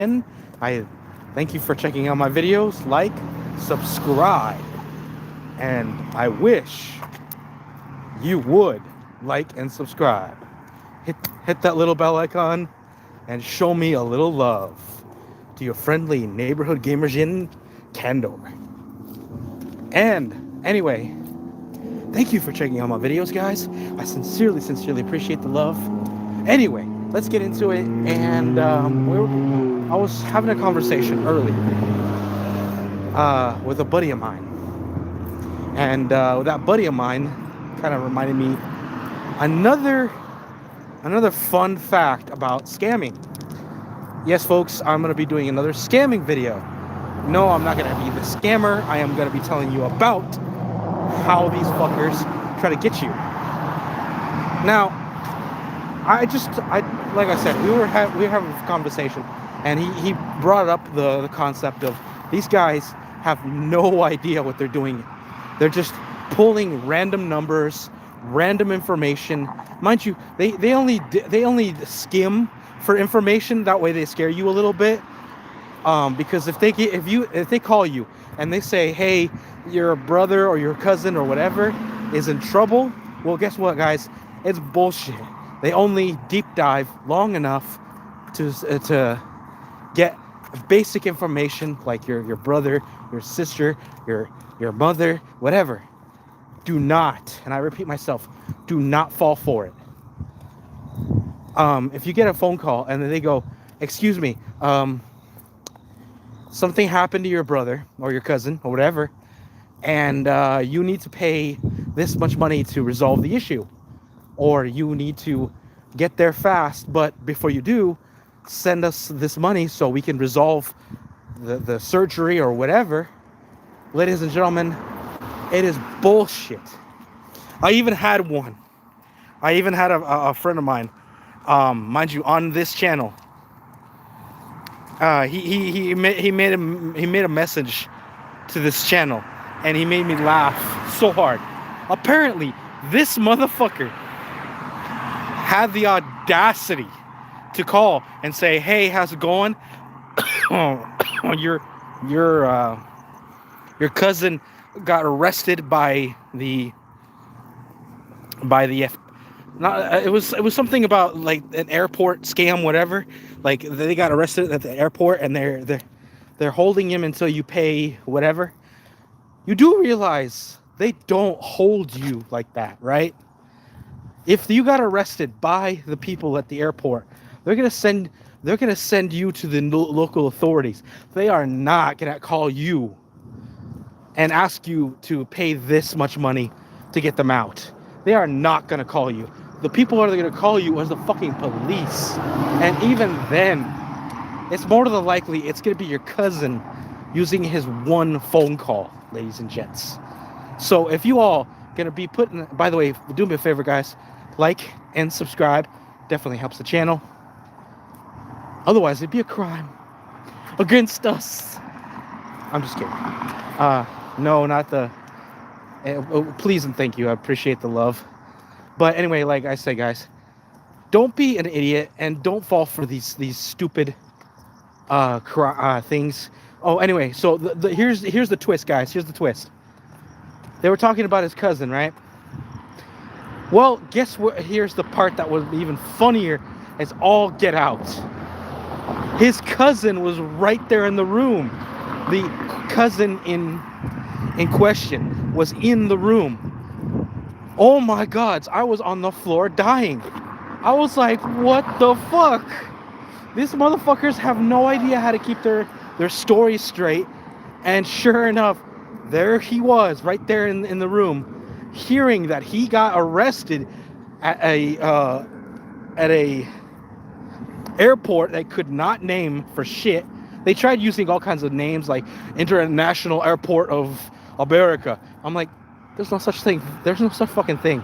I thank you for checking out my videos. Like, subscribe, and I wish you would like and subscribe. Hit hit that little bell icon and show me a little love to your friendly neighborhood gamer Djinn Candor. And anyway, thank you for checking out my videos, guys. I sincerely appreciate the love. Anyway, let's get into it. And I was having a conversation earlier with a buddy of mine, and that buddy of mine kind of reminded me another fun fact about scamming. Yes, folks, I'm gonna be doing another scamming video. No, I'm not gonna be the scammer. I am gonna be telling you about how these fuckers try to get you. Now, I like I said, we were having a conversation, and he brought up the concept of these guys have no idea what they're doing. They're just pulling random numbers, random information. Mind you, they only skim for information. That way they scare you a little bit. Because if they call you and they say, hey, your brother or your cousin or whatever is in trouble, well, guess what, guys? It's bullshit. They only deep dive long enough to get basic information like your brother, your sister, your mother, whatever. Do not, and I repeat myself, do not fall for it. If you get a phone call and then they go, excuse me, something happened to your brother or your cousin or whatever, and you need to pay this much money to resolve the issue, or you need to get there fast, but before you do, send us this money so we can resolve the surgery or whatever. Ladies and gentlemen, it is bullshit. I even had a friend of mine, mind you, on this channel. He made a message to this channel, and he made me laugh so hard. Apparently, this motherfucker had the audacity to call and say, "Hey, how's it going? your cousin got arrested by the it was something about like an airport scam, whatever. Like they got arrested at the airport, and they're holding him until you pay whatever. You do realize they don't hold you like that, right? If you got arrested by the people at the airport, they're gonna send you to the local authorities. They are not gonna call you and ask you to pay this much money to get them out. They are not gonna call you. The people that are gonna call you is the fucking police. And even then, it's more than likely it's gonna be your cousin using his one phone call, ladies and gents. So if you all gonna be putting, by the way, do me a favor, guys, like and subscribe. Definitely helps the channel. Otherwise, it'd be a crime against us. I'm just kidding. No, not the. Please and thank you. I appreciate the love. But anyway, like I say, guys, don't be an idiot and don't fall for these stupid things. Oh, anyway, so here's the twist, guys. Here's the twist. They were talking about his cousin, right? Well, guess what? Here's the part that was even funnier as all get out. His cousin was right there in the room. The cousin in question was in the room. Oh my God, I was on the floor dying. I was like, what the fuck? These motherfuckers have no idea how to keep their stories straight. And sure enough, there he was right there in the room, hearing that he got arrested at a airport they could not name for shit. They tried using all kinds of names like International Airport of America. I'm like, there's no such thing. There's no such fucking thing.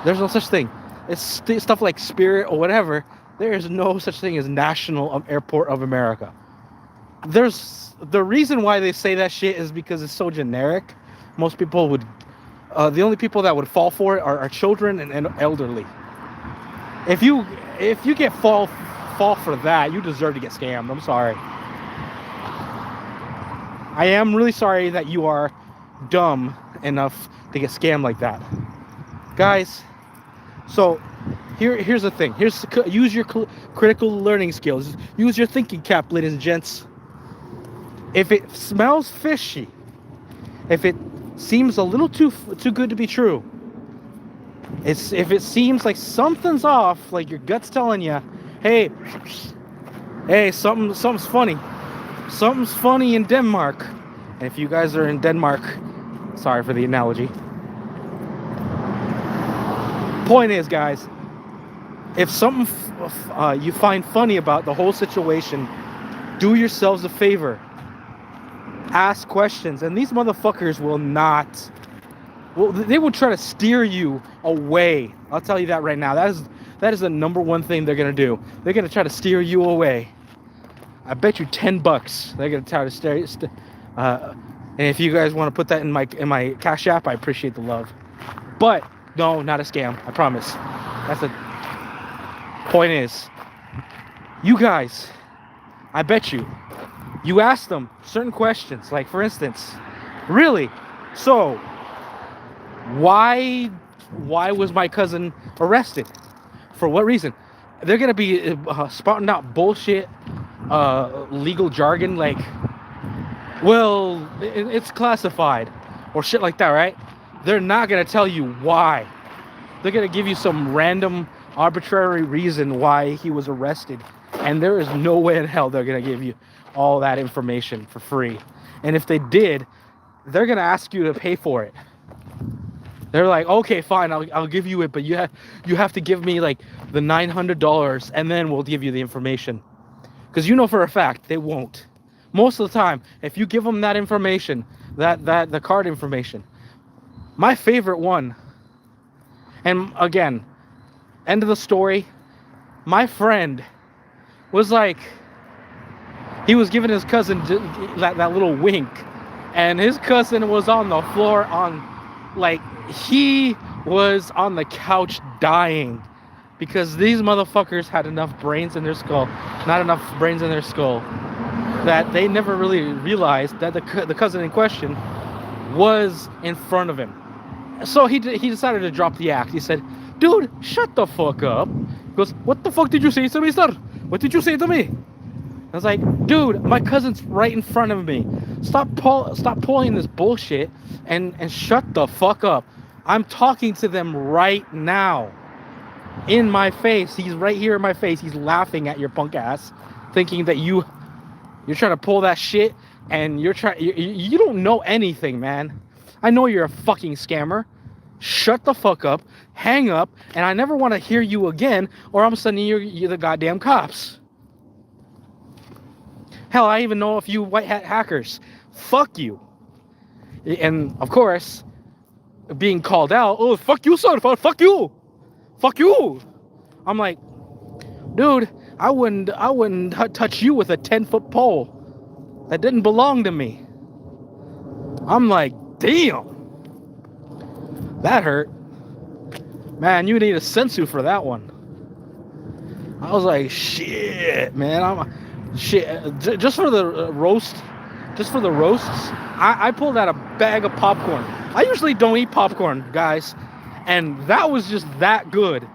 There's no such thing. It's stuff like Spirit or whatever. There is no such thing as National Airport of America. There's the reason why they say that shit is because it's so generic. Most people would, the only people that would fall for it are children and elderly. If you get fall fall for that, you deserve to get scammed. I'm sorry. I am really sorry that you are dumb enough to get scammed like that. Guys, so here's the thing. Use your critical learning skills. Use your thinking cap, ladies and gents. If it smells fishy, if it seems a little too good to be true, if it seems like something's off, like your gut's telling you, hey, something's funny. Something's funny in Denmark. And if you guys are in Denmark, sorry for the analogy. Point is, guys, if something you find funny about the whole situation, do yourselves a favor. Ask questions. And these motherfuckers will not. Well, they will try to steer you away. I'll tell you that right now. That is the number one thing they're gonna do. They're gonna try to steer you away. I bet you $10 they're gonna try to steer. And if you guys want to put that in my Cash App, I appreciate the love. But no, not a scam. I promise. That's the point. Is you guys, I bet you ask them certain questions. Like, for instance, really, so why was my cousin arrested? For what reason? They're gonna be spouting out bullshit, legal jargon like, well, it's classified, or shit like that, right? They're not gonna tell you why. They're gonna give you some random, arbitrary reason why he was arrested, and there is no way in hell they're gonna give you all that information for free. And if they did, they're gonna ask you to pay for it. They're like, okay, fine, I'll give you it, but you have to give me like the $900, and then we'll give you the information. Because you know for a fact they won't. Most of the time, if you give them that information, the card information. My favorite one, and again, end of the story, my friend was like, he was giving his cousin that little wink, and his cousin was on the floor he was on the couch dying, because these motherfuckers had enough brains in their skull, not enough brains in their skull, that they never really realized that the cousin in question was in front of him. So he decided to drop the act. He said, dude, shut the fuck up. He goes, what the fuck did you say to me, sir? What did you say to me? I was like, dude, my cousin's right in front of me. Stop pulling this bullshit and shut the fuck up. I'm talking to them right now. In my face. He's right here in my face. He's laughing at your punk ass, thinking that you're trying to pull that shit, and you don't know anything, man. I know you're a fucking scammer. Shut the fuck up, hang up, and I never want to hear you again, or I'm sending you the goddamn cops. Hell, I even know a few white hat hackers. Fuck you. And of course, being called out, oh, fuck you, son, fuck you. Fuck you. I'm like, dude, I wouldn't touch you with a 10-foot pole. That didn't belong to me. I'm like, damn. That hurt. Man, you need a sensu for that one. I was like, shit, man. Just for the roasts, I pulled out a bag of popcorn. I usually don't eat popcorn, guys. And that was just that good.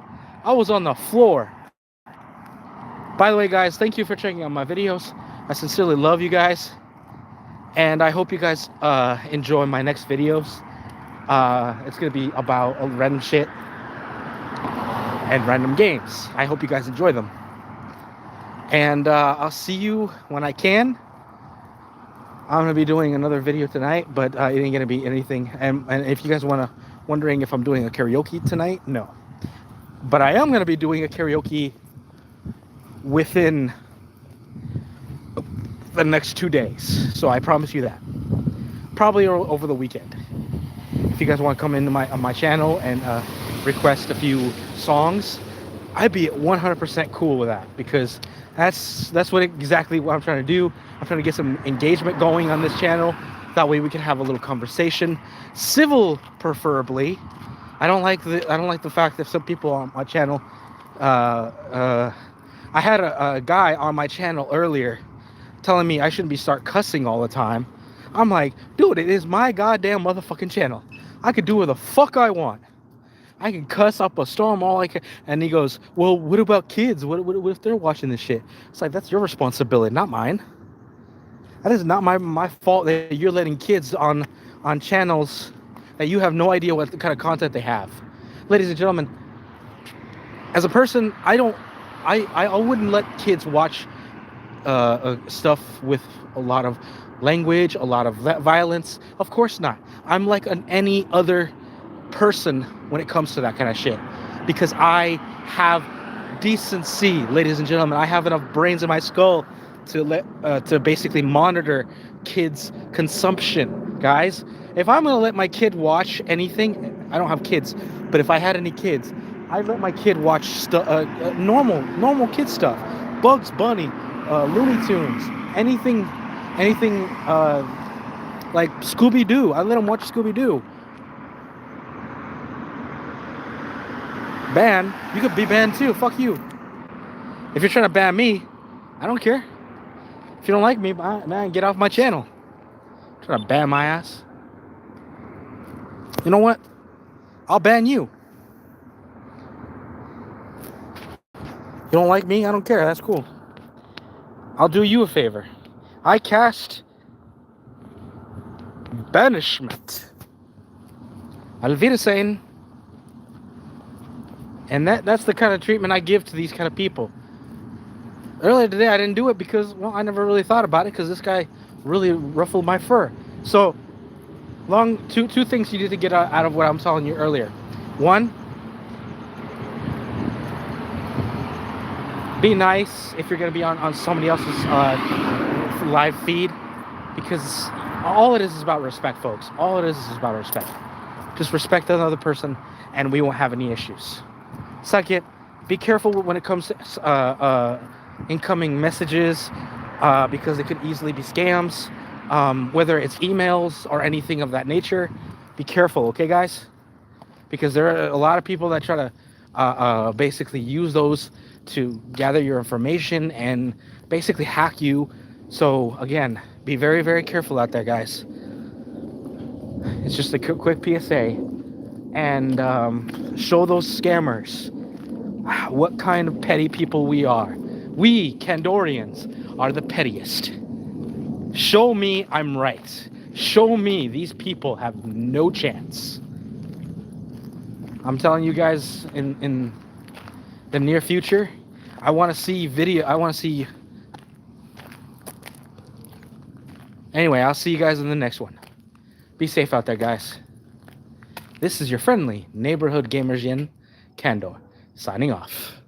I was on the floor. By the way, guys, thank you for checking out my videos. I sincerely love you guys. And I hope you guys enjoy my next videos. It's going to be about random shit and random games. I hope you guys enjoy them. And I'll see you when I can. I'm going to be doing another video tonight, but it ain't going to be anything. And if you guys wondering if I'm doing a karaoke tonight, no. But I am going to be doing a karaoke within the next 2 days. So I promise you that. Probably over the weekend. If you guys want to come into my channel and request a few songs, I'd be 100% cool with that, because that's exactly what I'm trying to do. I'm trying to get some engagement going on this channel. That way we can have a little conversation, civil preferably. I don't like the fact that some people on my channel I had a guy on my channel earlier telling me I shouldn't start cussing all the time. I'm like, dude, it is my goddamn motherfucking channel. I could do what the fuck I want. I can cuss up a storm all I can. And he goes, well, what about kids? What if they're watching this shit? It's like, that's your responsibility, not mine. That is not my fault that you're letting kids on channels that you have no idea what kind of content they have. Ladies and gentlemen, as a person, I wouldn't let kids watch stuff with a lot of language, a lot of violence. Of course not. I'm like any other person when it comes to that kind of shit, because I have decency, ladies and gentlemen. I have enough brains in my skull to basically monitor kids' consumption, guys. If I'm gonna let my kid watch anything, I don't have kids, but if I had any kids, I'd let my kid watch normal kid stuff, Bugs Bunny, Looney Tunes, anything like Scooby-Doo. I let him watch Scooby-Doo. Ban? You could be banned too. Fuck you. If you're trying to ban me, I don't care. If you don't like me, man, get off my channel. Trying to ban my ass. You know what? I'll ban you. You don't like me? I don't care. That's cool. I'll do you a favor. I cast banishment. Auf Wiedersehen. And that's the kind of treatment I give to these kind of people. Earlier today, I didn't do it because, well, I never really thought about it because this guy really ruffled my fur. So, two things you need to get out of what I'm telling you earlier. One, be nice if you're going to be on somebody else's live feed, because all it is about respect, folks. All it is about respect. Just respect another person and we won't have any issues. Second, be careful when it comes to incoming messages, because it could easily be scams, whether it's emails or anything of that nature. Be careful, okay, guys? Because there are a lot of people that try to basically use those to gather your information and basically hack you. So again, be very, very careful out there, guys. It's just a quick PSA. And show those scammers what kind of petty people we are. We, Kandorians, are the pettiest. Show me I'm right. Show me these people have no chance. I'm telling you guys, in the near future, I want to see video. I want to see. Anyway, I'll see you guys in the next one. Be safe out there, guys. This is your friendly neighborhood gamer Djinn, Kandor, signing off.